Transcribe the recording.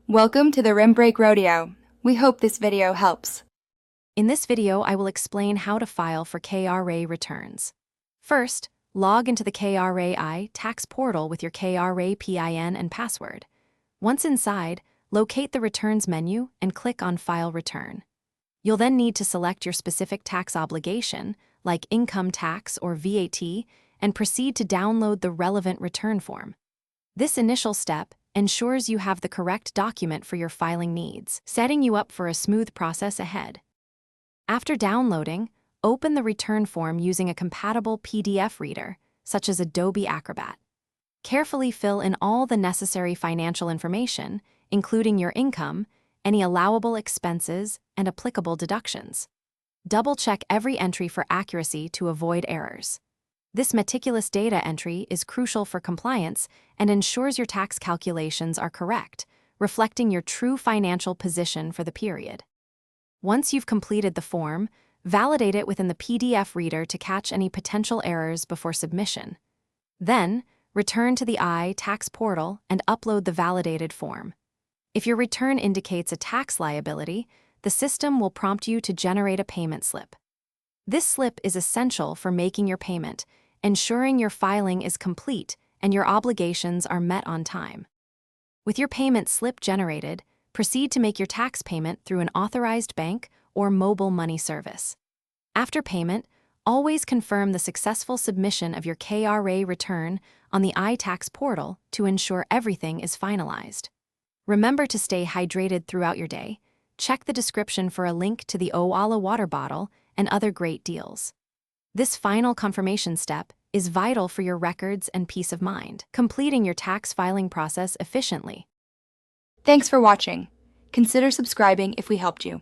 Welcome to the Rim Break Rodeo. We hope this video helps. In this video, I will explain how to file for KRA returns. First, log into the KRA tax portal with your KRA PIN and password. Once inside, locate the Returns menu and click on File Return. You'll then need to select your specific tax obligation, like income tax or VAT, and proceed to download the relevant return form. This initial step ensures you have the correct document for your filing needs, setting you up for a smooth process ahead. After downloading, open the return form using a compatible PDF reader, such as Adobe Acrobat. Carefully fill in all the necessary financial information, including your income, any allowable expenses, and applicable deductions. Double-check every entry for accuracy to avoid errors. This meticulous data entry is crucial for compliance and ensures your tax calculations are correct, reflecting your true financial position for the period. Once you've completed the form, validate it within the PDF reader to catch any potential errors before submission. Then, return to the tax portal and upload the validated form. If your return indicates a tax liability, the system will prompt you to generate a payment slip. This slip is essential for making your payment, ensuring your filing is complete and your obligations are met on time. With your payment slip generated, proceed to make your tax payment through an authorized bank or mobile money service. After payment, always confirm the successful submission of your KRA return on the iTax portal to ensure everything is finalized. Remember to stay hydrated throughout your day. Check the description for a link to the Owala water bottle and other great deals. This final confirmation step is vital for your records and peace of mind, completing your tax filing process efficiently. Thanks for watching. Consider subscribing if we helped you.